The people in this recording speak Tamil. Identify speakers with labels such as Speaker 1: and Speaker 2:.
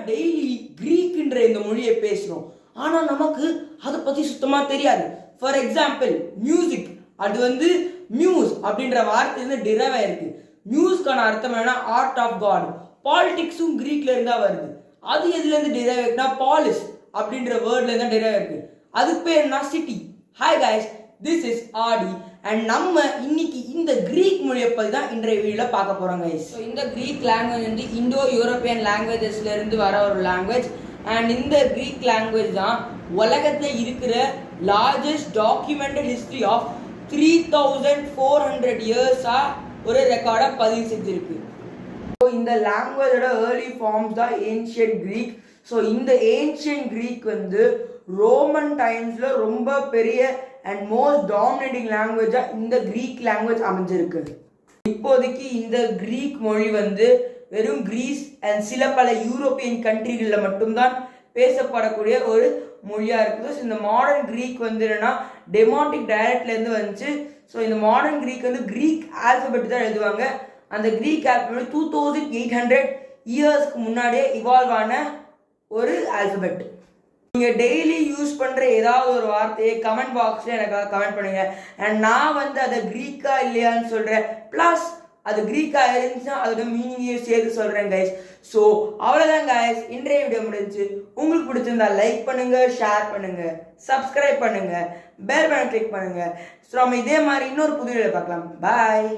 Speaker 1: டெய்லி கிரீக்ன்ற இந்த மொழியை பேசுறோம், ஆனா நமக்கு அதை பத்தி சுத்தமா தெரியாது. ஃபார் எக்ஸாம்பிள் மியூசிக், அது வந்து மியூஸ் அப்படின்ற வார்த்தையிலிருந்து டிரைவ் ஆயிருக்கு. மியூஸ்க்கான அர்த்தம் என்னன்னா ஆர்ட் ஆஃப் காட். பாலிடிக்ஸும் கிரீக்ல இருந்தா வருது. அது எதுல இருந்து டிரைவ் ஆயிருக்குன்னா பாலிஸ் அப்படின்ற வேர்ட்ல இருந்தா டிரைவ் ஆயிருக்கு. அதுக்கு பேர் என்ன? City. Hi guys, this is Aadi and நம்ம இன்னைக்கு இந்த கிரீக் மொழியை பற்றி தான் இன்றைய வீடியோவில் பார்க்க போகிறோம் கைஸ். ஸோ இந்த கிரீக் லாங்குவேஜ் வந்து இண்டோ யூரோப்பியன் லாங்குவேஜஸ்ல இருந்து வர ஒரு லாங்குவேஜ். அண்ட் இந்த கிரீக் லாங்குவேஜ் தான் உலகத்தில் இருக்கிற லார்ஜஸ்ட் டாக்குமெண்டட் ஹிஸ்ட்ரி ஆஃப் 3400 இயர்ஸாக ஒரு ரெக்கார்டை பதிவு செஞ்சிருக்கு. ஸோ இந்த லாங்குவேஜோட ஏர்லி ஃபார்ம்ஸ் தான் ஏன்ஷியன்ட் கிரீக். ஸோ இந்த ஏன்ஷியன்ட் கிரீக் வந்து ரோமன் டைம்ஸ்ல ரொம்ப பெரிய அண்ட் மோஸ்ட் டாமினேட்டிங் லாங்குவேஜா இந்த கிரீக் லாங்குவேஜ் அமைஞ்சிருக்கு. இப்போதைக்கு இந்த கிரீக் மொழி வந்து வெறும் கிரீஸ் அண்ட் சில பல யூரோப்பியன் கண்ட்ரிகளில் மட்டும்தான் பேசப்படக்கூடிய ஒரு மொழியா இருக்குது. ஸோ இந்த மாடர்ன் கிரீக் வந்து என்னன்னா டெமாட்டிக் டயலக்ட்ல இருந்து வந்துச்சு. ஸோ இந்த மாடர்ன் கிரீக் வந்து கிரீக் ஆல்பபெட் தான் எழுதுவாங்க. அந்த கிரீக் ஆல்பபெட் 2800 இயர்ஸ்க்கு முன்னாடியே இவால்வ் ஆன ஒரு ஆல்பபெட். நீங்கள் டெய்லி யூஸ் பண்ணுற ஏதாவது ஒரு வார்த்தையை கமெண்ட் பாக்ஸில் எனக்காக கமெண்ட் பண்ணுங்க. அண்ட் நான் வந்து அதை க்ரீக்கா இல்லையான்னு சொல்கிறேன். ப்ளஸ் அது க்ரீக்காக இருந்துச்சுன்னா அதோட மீனிங்கையும் சேர்த்து சொல்கிறேன் கைஸ். ஸோ அவ்வளோதான் கைஸ், இன்றைய வீடியோ முடிஞ்சு. உங்களுக்கு பிடிச்சிருந்தா லைக் பண்ணுங்கள், ஷேர் பண்ணுங்கள், சப்ஸ்கிரைப் பண்ணுங்கள், பெல் பட்டன் கிளிக் பண்ணுங்கள். ஸோ நம்ம இதே மாதிரி இன்னொரு புது வீடியோ பார்க்கலாம். பாய்.